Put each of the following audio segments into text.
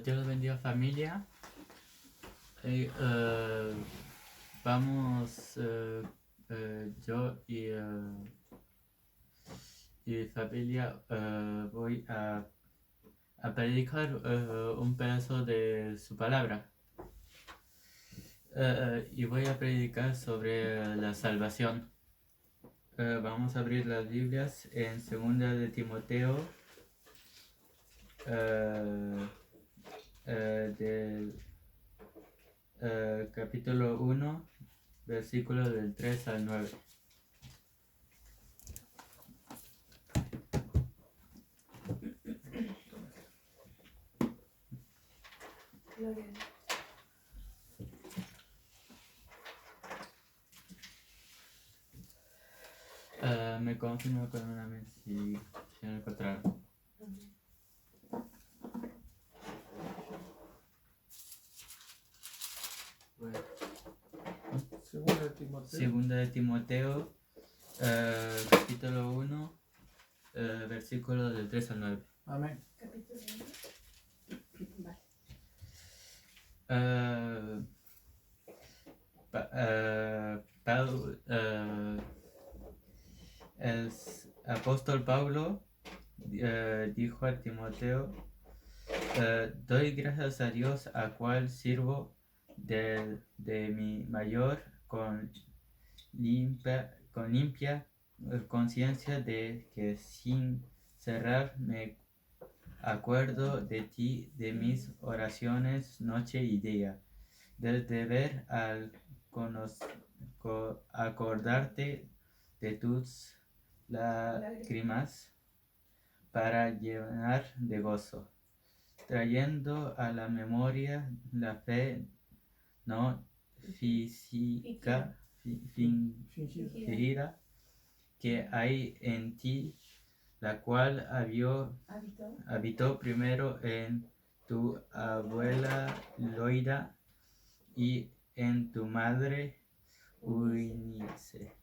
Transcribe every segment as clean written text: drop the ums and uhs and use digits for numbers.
Dios los bendiga, familia. Vamos, yo y familia voy a predicar un pedazo de su palabra. Y voy a predicar sobre la salvación. Vamos a abrir las Biblias en 2 de Timoteo, del capítulo 1, versículos del 3 al 9. Me confirmo con una vez si lo encontraron. Bueno. Segunda de Timoteo, capítulo 1, versículos del 3 al 9. Amén. Capítulo 1. Vale. El apóstol Pablo dijo a Timoteo: doy gracias a Dios, a cual sirvo de mi mayor con limpia conciencia, de que sin cerrar me acuerdo de ti, de mis oraciones noche y día, del deber al acordarte de tus lágrimas, para llenar de gozo, trayendo a la memoria la fe no fingida que hay en ti, la cual habitó primero en tu abuela Loida y en tu madre Eunice.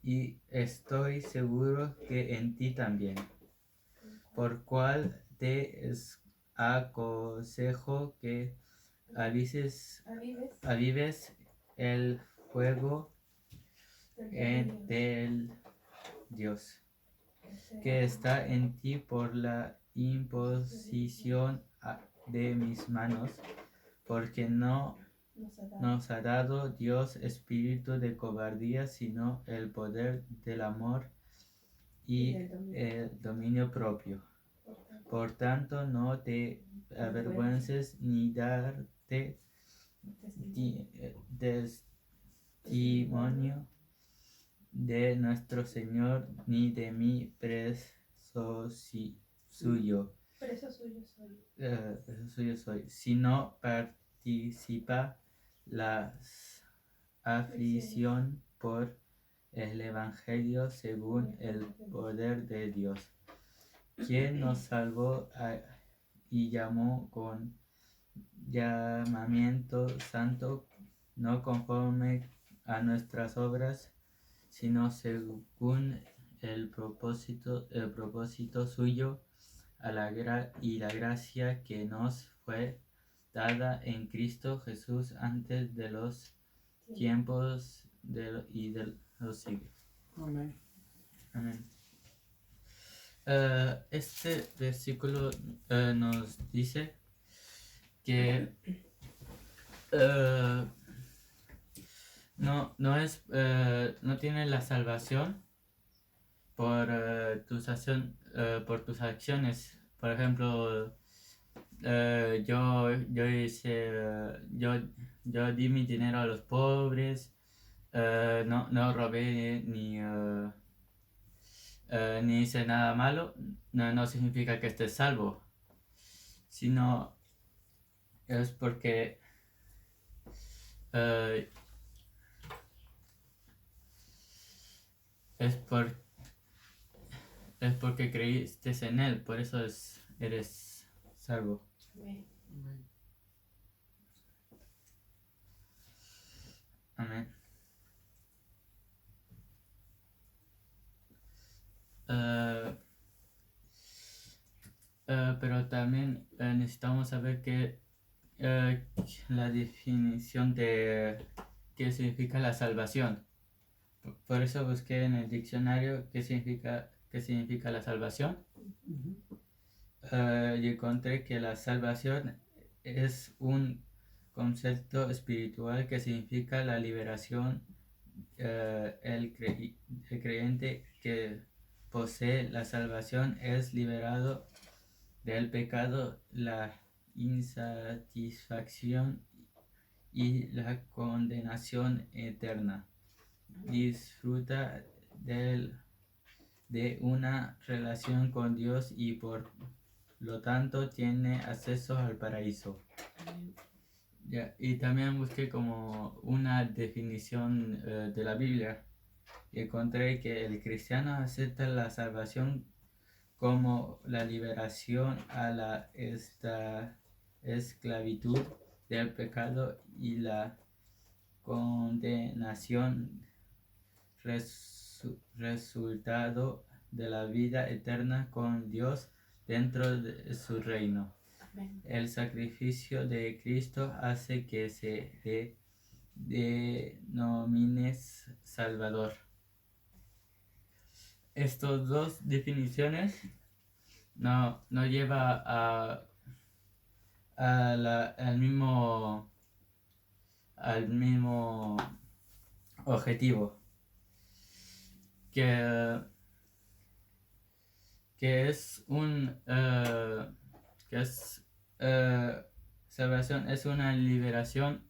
Y estoy seguro que en ti también, por cual te aconsejo que avives el fuego del Dios que está en ti por la imposición de mis manos, porque no nos ha dado Dios espíritu de cobardía, sino el poder del amor y el dominio propio. Por tanto, no te avergüences ni darte testimonio de nuestro Señor, ni de mi preso suyo soy, sino participa la aflicción por el Evangelio según el poder de Dios, quien nos salvó y llamó con llamamiento santo, no conforme a nuestras obras, sino según el propósito suyo, y la gracia que nos fue dada en Cristo Jesús antes de los tiempos y de los siglos. Amén. Amén. Este versículo nos dice que no tiene la salvación por tus acciones. Por ejemplo, yo di mi dinero a los pobres, no robé ni hice nada malo. No significa que estés salvo, sino es porque es porque creíste en él, por eso eres salvo. Amén. pero también necesitamos saber la definición de qué significa la salvación. Por eso busqué en el diccionario qué significa la salvación. Y encontré que la salvación es un concepto espiritual que significa la liberación. El creyente que posee la salvación es liberado del pecado, la insatisfacción y la condenación eterna. Disfruta de una relación con Dios y por lo tanto tiene acceso al paraíso. Ya, y también busqué como una definición de la Biblia y encontré que el cristiano acepta la salvación como la liberación a la esclavitud del pecado y la condenación resultado de la vida eterna con Dios dentro de su reino. Amén. El sacrificio de Cristo hace que se denomine Salvador. Estas dos definiciones no lleva al mismo objetivo, que es salvación, es una liberación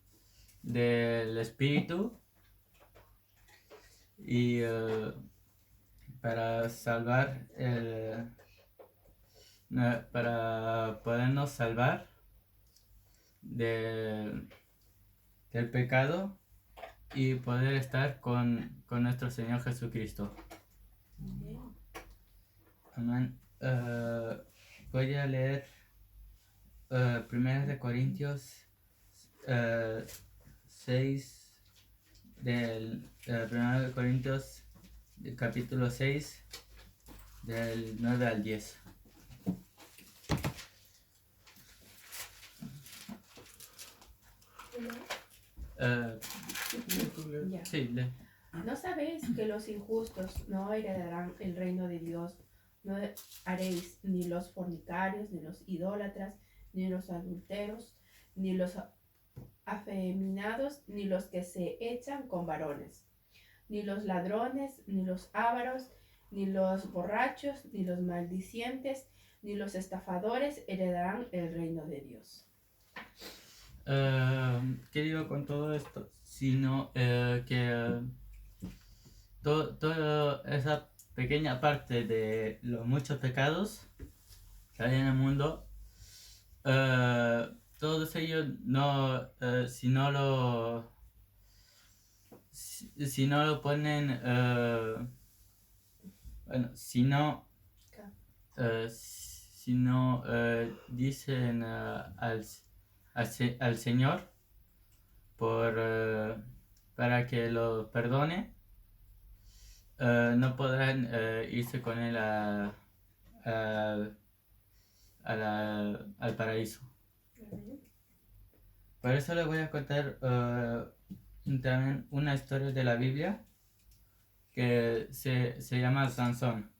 del espíritu y para salvar para podernos salvar del pecado y poder estar con nuestro Señor Jesucristo. Amén. Voy a leer 1 Corintios 6 del 1 Corintios capítulo 6 del 9 al 10. Ya. Sí, lee. ¿No sabéis que los injustos no heredarán el reino de Dios? No haréis ni los fornicarios, ni los idólatras, ni los adúlteros, ni los afeminados, ni los que se echan con varones, ni los ladrones, ni los ávaros, ni los borrachos, ni los maldicientes, ni los estafadores heredarán el reino de Dios. ¿Qué digo con todo esto? Sino que toda esa pequeña parte de los muchos pecados que hay en el mundo, todos ellos no, si no lo ponen, bueno, si no dicen al Señor para que lo perdone, no podrán irse con él al paraíso. Por eso les voy a contar también una historia de la Biblia que se llama Sansón.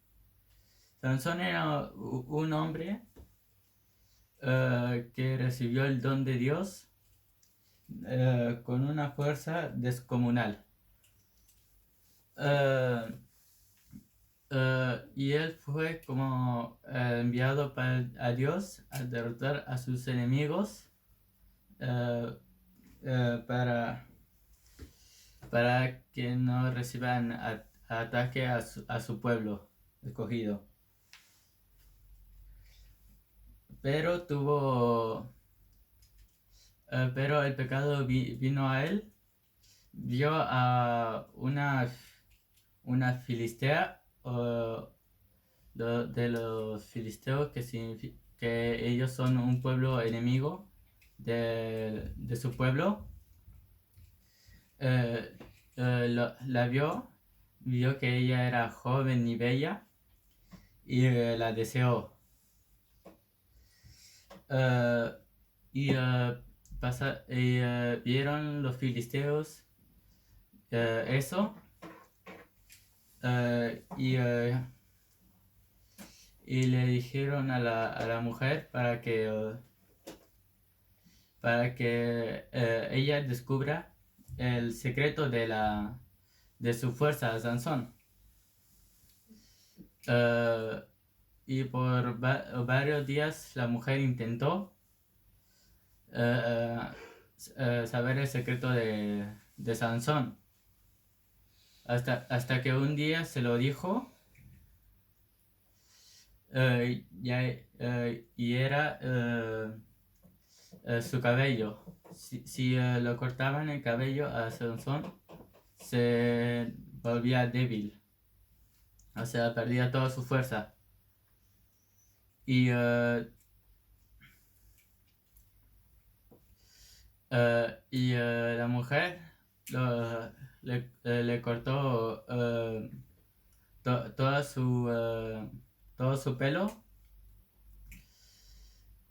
Sansón era un hombre que recibió el don de Dios con una fuerza descomunal. Y él fue como enviado a Dios a derrotar a sus enemigos para que no reciban ataque a su pueblo escogido. Pero pero el pecado vino a él. Vio a una filistea de los filisteos que ellos son un pueblo enemigo de su pueblo. La vio que ella era joven y bella y la deseó. Vieron los filisteos eso, y le dijeron a la mujer para que ella descubra el secreto de su fuerza a Sansón. Y por varios días la mujer intentó saber el secreto de Sansón. Hasta que un día se lo dijo, y era su cabello. Si lo cortaban el cabello a Sansón, se volvía débil. O sea, perdía toda su fuerza. Y la mujer le cortó todo su pelo,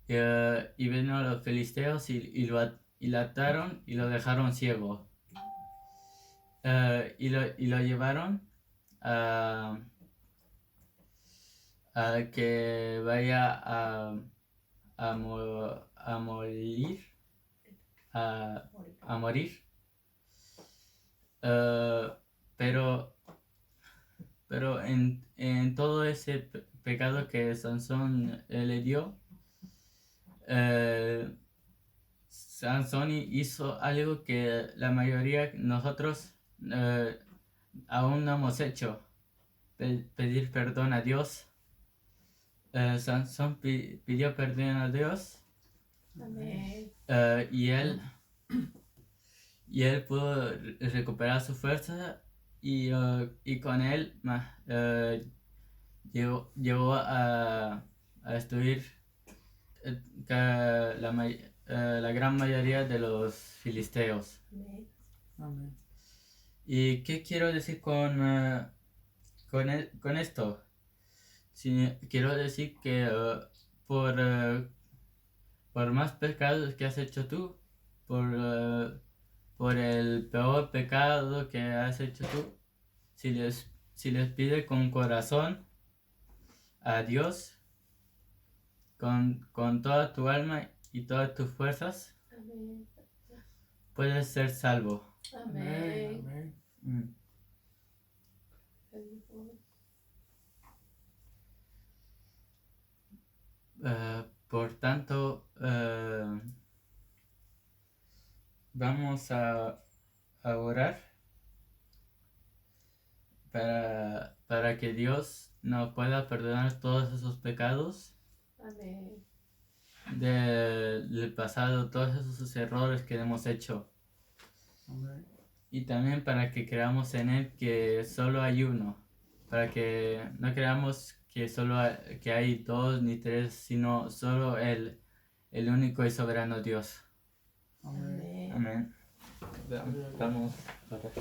y vino los filisteos y lo ataron y lo dejaron ciego, y lo llevaron a que vaya a morir. A morir. Pero en todo ese pecado que Sansón le dio, Sansón hizo algo que la mayoría de nosotros aún no hemos hecho: pedir perdón a Dios. Sansón pidió perdón a Dios. Amén. Y él pudo recuperar su fuerza, y con él llegó a destruir la gran mayoría de los filisteos. Amén. Amén. ¿Y qué quiero decir con esto? Sí, quiero decir que por más pecados que has hecho tú, por el peor pecado que has hecho tú, si les pides con corazón a Dios, con toda tu alma y todas tus fuerzas, Amén. puedes ser salvo. Amén. Amén. Por tanto, vamos a orar para que Dios nos pueda perdonar todos esos pecados Amén. del pasado, todos esos errores que hemos hecho. Amén. Y también para que creamos en Él que solo hay uno, para que no creamos que que hay dos ni tres, sino solo Él, el único y soberano Dios. Amén. Amén. Amén. Vamos a orar.